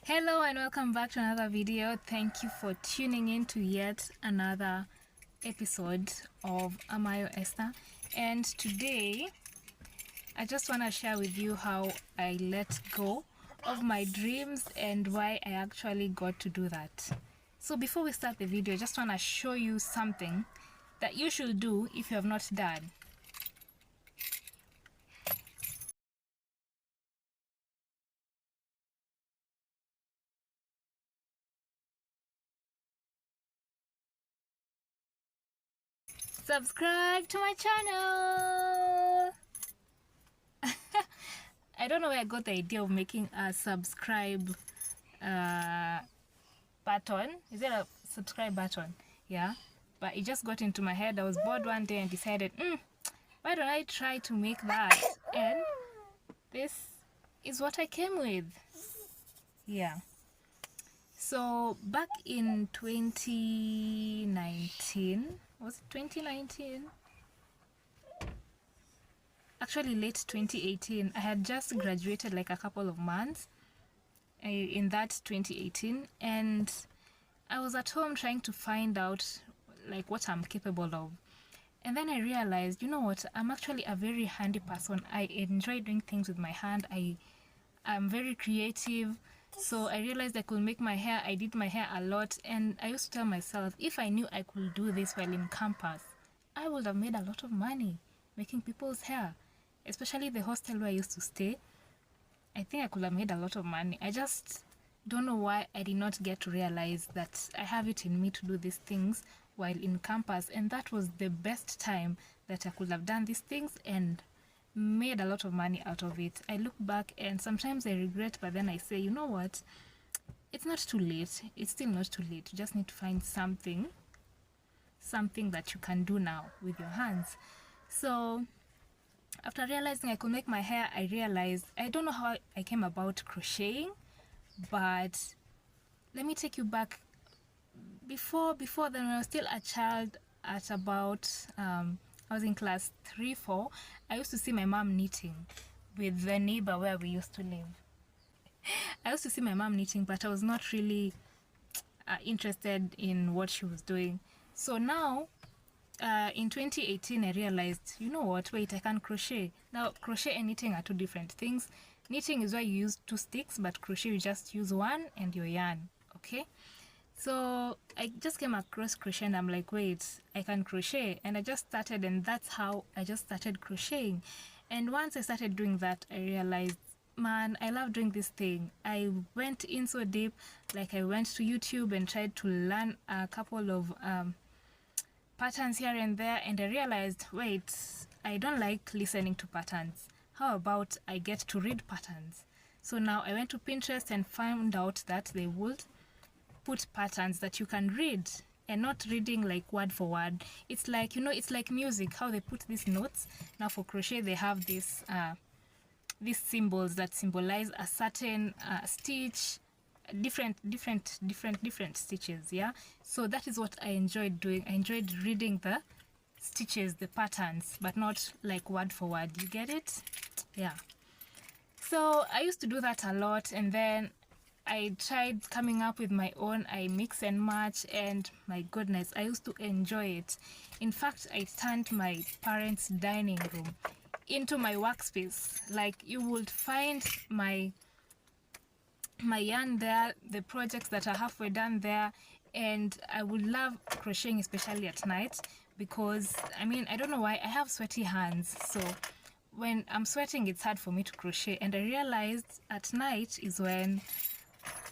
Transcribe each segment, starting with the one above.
Hello and welcome back to another video. Thank you for tuning in to yet another episode of Amayo Esther. And today I just want to share with you how I let go of my dreams and why I actually got to do that. So before we start the video, I just want to show you something that you should do if you have not done. Subscribe to my channel. I don't know where I got the idea of making a subscribe button. Is it a subscribe button? Yeah, but it just got into my head. I was bored one day and decided, why don't I try to make that? And this is what I came with. Yeah. So back in 2019, was it 2019? Actually late 2018. I had just graduated like a couple of months in that 2018, and I was at home trying to find out like what I'm capable of. And then I realized, you know what, I'm actually a very handy person. I enjoy doing things with my hand. I'm very creative. So I realized I could make my hair. I did my hair a lot, and I used to tell myself, if I knew I could do this while in campus, I would have made a lot of money making people's hair, especially the hostel where I used to stay. I think I could have made a lot of money. I just don't know why I did not get to realize that I have it in me to do these things while in campus, and that was the best time that I could have done these things and made a lot of money out of it. I look back and sometimes I regret, but then I say, you know what, it's not too late. It's still not too late. You just need to find something that you can do now with your hands. So after realizing I could make my hair, I realized, I don't know how I came about crocheting, but let me take you back. Before then, when I was still a child, at about I was in class 3-4, I used to see my mom knitting with the neighbor where we used to live. I used to see my mom knitting, but I was not really interested in what she was doing. So now in 2018, I realized, you know what, wait, I can crochet. Now, crochet and knitting are two different things. Knitting is where you use two sticks, but crochet you just use one and your yarn, okay? So I just came across crochet and I'm like, wait, I can crochet. And I just started, and that's how I just started crocheting. And once I started doing that, I realized, man, I love doing this thing. I went in so deep, like I went to YouTube and tried to learn a couple of patterns here and there, and I realized, wait, I don't like listening to patterns. How about I get to read patterns? So now I went to Pinterest and found out that they would put patterns that you can read, and not reading like word for word. It's like, you know, it's like music, how they put these notes. Now for crochet they have these symbols that symbolize a certain stitch, different stitches. Yeah, so that is what I enjoyed doing. I enjoyed reading the stitches, the patterns, but not like word for word. You get it? Yeah. So I used to do that a lot, and then I tried coming up with my own. I mix and match, and my goodness, I used to enjoy it. In fact, I turned my parents' dining room into my workspace. Like, you would find my yarn there, the projects that are halfway done there, and I would love crocheting, especially at night, because I mean, I don't know why, I have sweaty hands, so when I'm sweating it's hard for me to crochet, and I realized at night is when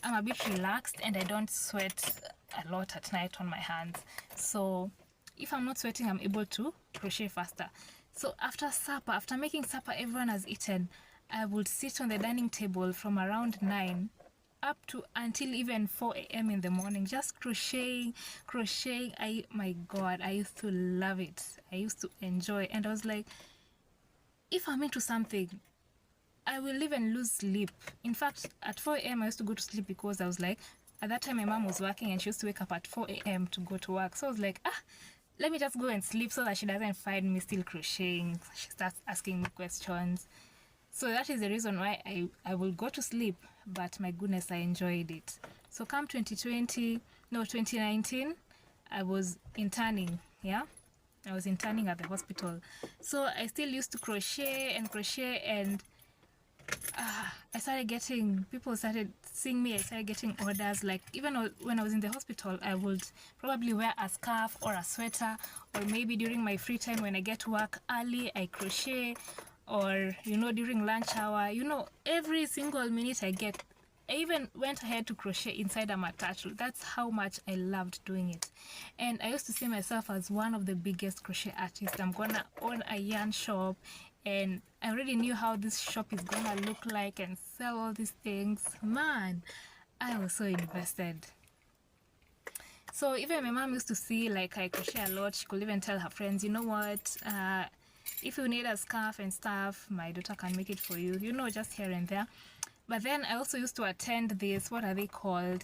I'm a bit relaxed and I don't sweat a lot at night on my hands. So if I'm not sweating, I'm able to crochet faster. So after supper, after making supper, everyone has eaten, I would sit on the dining table from around 9 up to until even 4 a.m. in the morning, just crocheting. My God, I used to love it. I used to enjoy, and I was like, if I'm into something, I will even lose sleep. In fact, at 4 a.m. I used to go to sleep, because I was like, at that time my mom was working and she used to wake up at 4 a.m. to go to work. So I was like, let me just go and sleep so that she doesn't find me still crocheting. She starts asking me questions. So that is the reason why I will go to sleep. but my goodness, I enjoyed it. So come 2019, I was interning, yeah? I was interning at the hospital. So I still used to crochet, and people started seeing me. I started getting orders. Like, even when I was in the hospital, I would probably wear a scarf or a sweater, or maybe during my free time when I get to work early, I crochet, or, during lunch hour, every single minute I get. I even went ahead to crochet inside a matatu. That's how much I loved doing it. And I used to see myself as one of the biggest crochet artists. I'm gonna own a yarn shop, and I already knew how this shop is gonna look like and sell all these things. Man, I was so invested. So even my mom used to see, like, I crochet a lot. She could even tell her friends, you know what, if you need a scarf and stuff, my daughter can make it for you, just here and there. But then I also used to attend this, what are they called?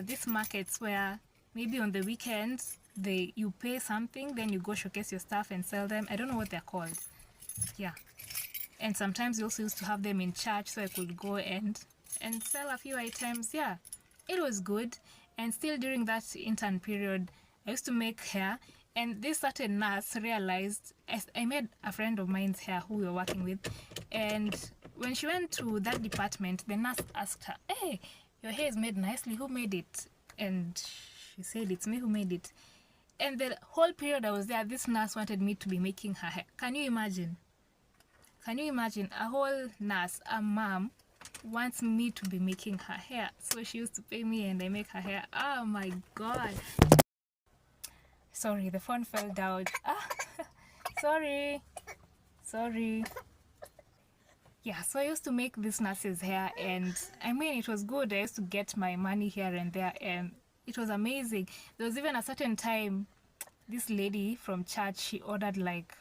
These markets where maybe on the weekends you pay something, then you go showcase your stuff and sell them. I don't know what they're called. Yeah. And sometimes we also used to have them in church, so I could go and sell a few items. Yeah, it was good. And still during that intern period, I used to make hair. And this certain nurse realized, I made a friend of mine's hair who we were working with, and when she went to that department, the nurse asked her, "Hey, your hair is made nicely. Who made it?" And she said, "It's me who made it." And the whole period I was there, this nurse wanted me to be making her hair. Can you imagine? Can you imagine? A whole nurse, a mom, wants me to be making her hair. So she used to pay me and I make her hair. Oh my God. Sorry, the phone fell down. Sorry. Yeah, so I used to make this nurse's hair, and I mean, it was good. I used to get my money here and there, and it was amazing. There was even a certain time, this lady from church, she ordered, like,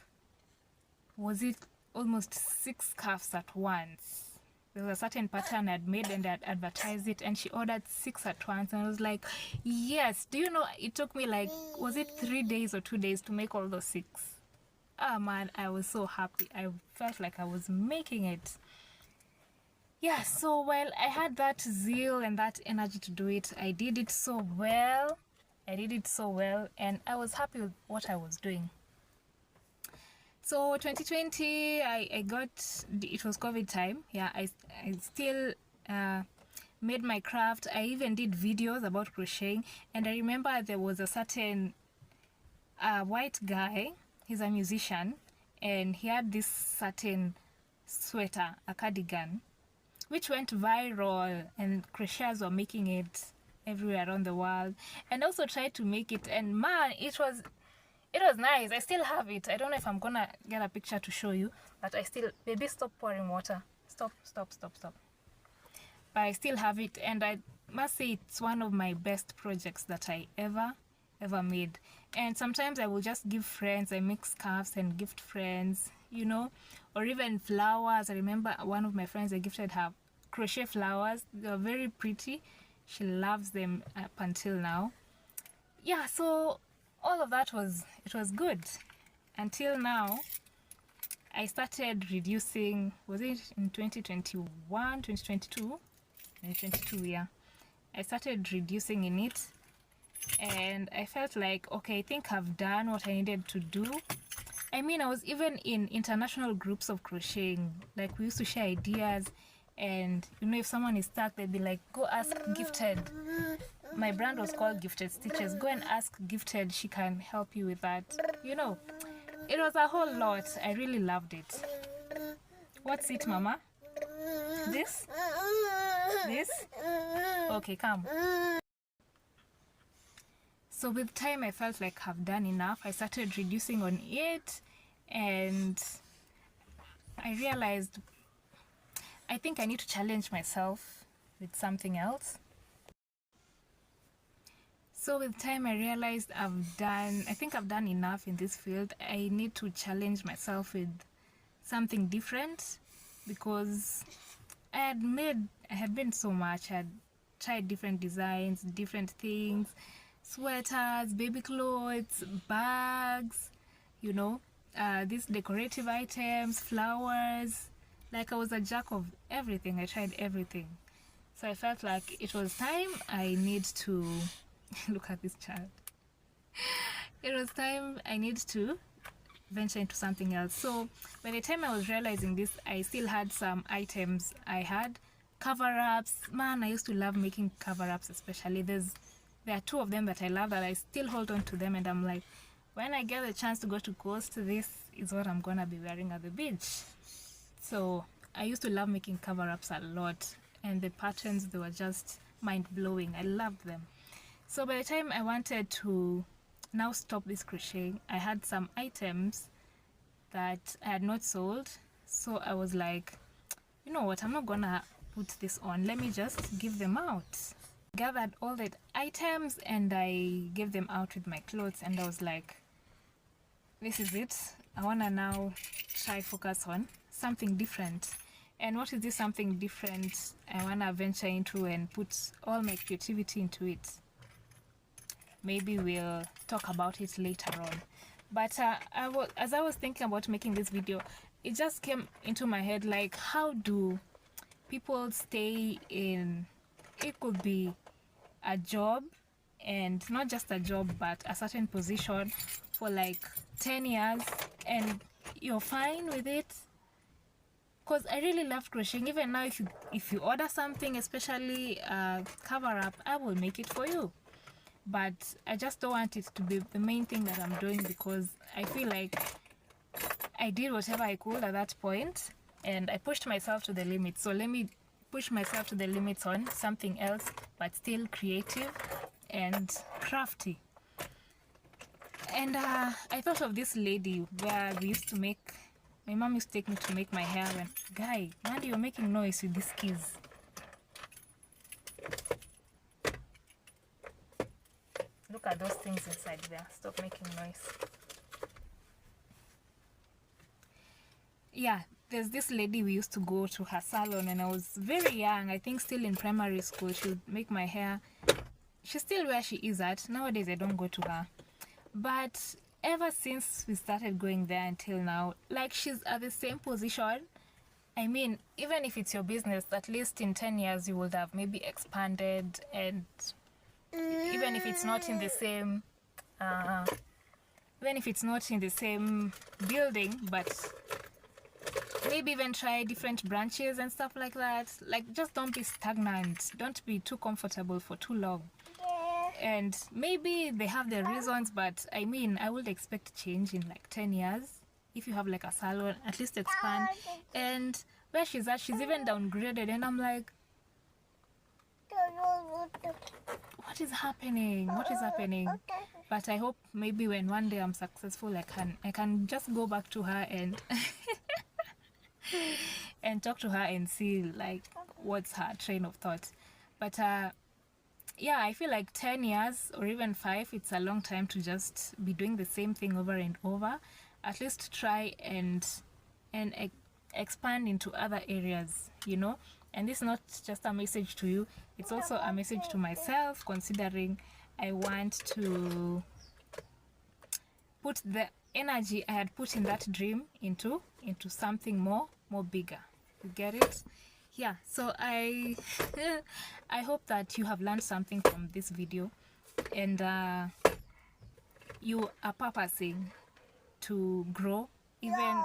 was it almost 6 scarves at once? There was a certain pattern I'd made and I'd advertised it, and she ordered 6 at once, and I was like, yes. Do you know, it took me, like, was it 3 days or 2 days to make all those 6? Oh man, I was so happy. I felt like I was making it. Yeah, so while I had that zeal and that energy to do it, I did it so well. And I was happy with what I was doing. So 2020, I got, it was COVID time. Yeah, I still made my craft. I even did videos about crocheting. And I remember there was a certain white guy. He's a musician, and he had this certain sweater, a cardigan, which went viral, and crocheters were making it everywhere around the world. And also tried to make it, and man, it was nice. I still have it. I don't know if I'm gonna get a picture to show you, but I still, baby, stop pouring water. Stop. But I still have it, and I must say it's one of my best projects that I ever made. And sometimes I will just give friends. I make scarves and gift friends, or even flowers. I remember one of my friends, I gifted her crochet flowers. They were very pretty. She loves them up until now. Yeah, so all of that was good until now. I started reducing, was it in 2021, 2022? 2022, yeah. I started reducing in it, and I felt like, okay, I think I've done what I needed to do. I mean, I was even in international groups of crocheting. Like, we used to share ideas, and if someone is stuck, they'd be like, go ask Gifted. My brand was called Gifted Stitches. Go and ask Gifted, she can help you with that. It was a whole lot. I really loved it. What's it, Mama? This? Okay, come. So with time, I felt like I've done enough. I started reducing on it, and I realized I think I need to challenge myself with something else. So with time, I realized I think I've done enough in this field. I need to challenge myself with something different, because I had been so much. I had tried different designs, different things, sweaters, baby clothes, bags, these decorative items, flowers, Like I was a jack of everything. I tried everything. So I felt like it was time I need to look at this child. It was time I need to venture into something else. So by the time I was realizing this, I still had some items. I had cover-ups. Man, I used to love making cover-ups, especially. There are two of them that I love that I still hold on to them, and I'm like, when I get the chance to go to coast, this is what I'm gonna be wearing at the beach. So I used to love making cover-ups a lot, and the patterns, they were just mind-blowing. I loved them. So by the time I wanted to now stop this crocheting, I had some items that I had not sold. So I was like, you know what, I'm not gonna put this on, let me just give them out. Gathered all the items and I gave them out with my clothes, and I was like, this is it. I wanna now try focus on something different. And what is this something different I wanna venture into and put all my creativity into it? Maybe we'll talk about it later on. But as I was thinking about making this video, it just came into my head, like, how do people stay in, it could be a job, and not just a job but a certain position for like 10 years and you're fine with it? Because I really love crocheting. Even now, if you order something, especially a cover up, I will make it for you. But I just don't want it to be the main thing that I'm doing, because I feel like I did whatever I could at that point and I pushed myself to the limit. So let me push myself to the limits on something else, but still creative and crafty. And I thought of this lady where we used to make, my mom used to take me to make my hair, and guy, Mandy, you're making noise with these keys. Look at those things inside there. Stop making noise. Yeah, there's this lady, we used to go to her salon when I was very young, I think still in primary school. She would make my hair. She's still where she is at. Nowadays I don't go to her. But ever since we started going there until now, like, she's at the same position. I mean, even if it's your business, at least in 10 years you would have maybe expanded, and even if it's not in the same building, but maybe even try different branches and stuff like that. Like, just don't be stagnant, don't be too comfortable for too long. And maybe they have their reasons, but I mean, I would expect change in like 10 years. If you have like a salon, at least expand. And where she's at, she's even downgraded, and I'm like, what is happening? But I hope maybe when one day I'm successful, I can just go back to her and and talk to her and see like what's her train of thought. But yeah, I feel like 10 years or even 5, it's a long time to just be doing the same thing over and over. At least try and expand into other areas, you know. And this is not just a message to you, it's also a message to myself, considering I want to put the energy I had put in that dream into something more bigger. You get it? Yeah, so I I hope that you have learned something from this video, and you are purposing to grow, even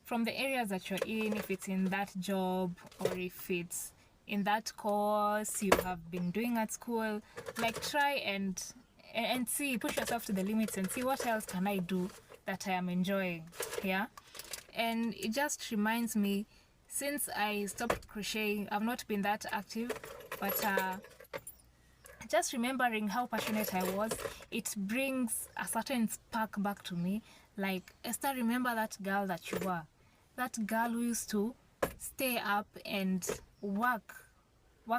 from the areas that you're in, if it's in that job or if it's in that course you have been doing at school. Like, try and see, push yourself to the limits and see what else can I do that I am enjoying. Yeah. And it just reminds me, since I stopped crocheting, I've not been that active, but just remembering how passionate I was, it brings a certain spark back to me. Like, Esther, remember that girl that you were, that girl who used to stay up and work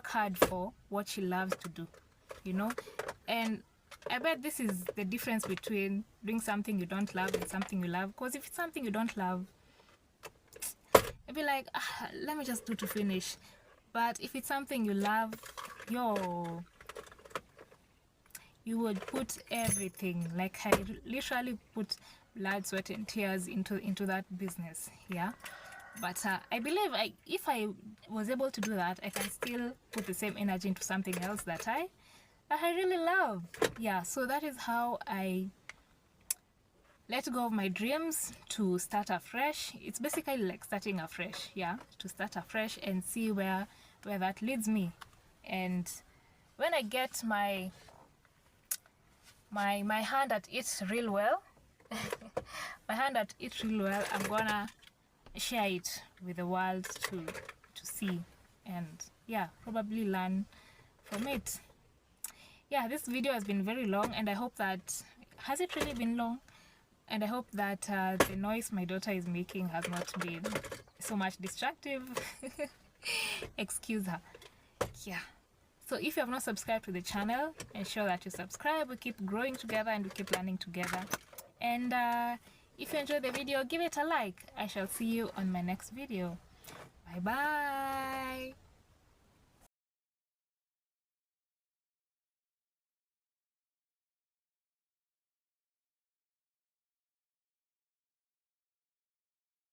hard for what she loves to do, you know. And I bet this is the difference between doing something you don't love and something you love. Because if it's something you don't love, you'll be like, let me just do to finish. But if it's something you love, you would put everything. Like, I literally put blood, sweat and tears into that business. Yeah. But I believe if I was able to do that, I can still put the same energy into something else that I really love. Yeah, so that is how I let go of my dreams to start afresh. It's basically like starting afresh, yeah, to start afresh and see where that leads me. And when I get my hand at it real well, my hand at it real well, I'm gonna share it with the world to see, and yeah, probably learn from it. Yeah, this video has been very long, and I hope that, has it really been long? And I hope that the noise my daughter is making has not been so much destructive. Excuse her. Yeah. So if you have not subscribed to the channel, ensure that you subscribe. We keep growing together and we keep learning together. And if you enjoyed the video, give it a like. I shall see you on my next video. Bye bye.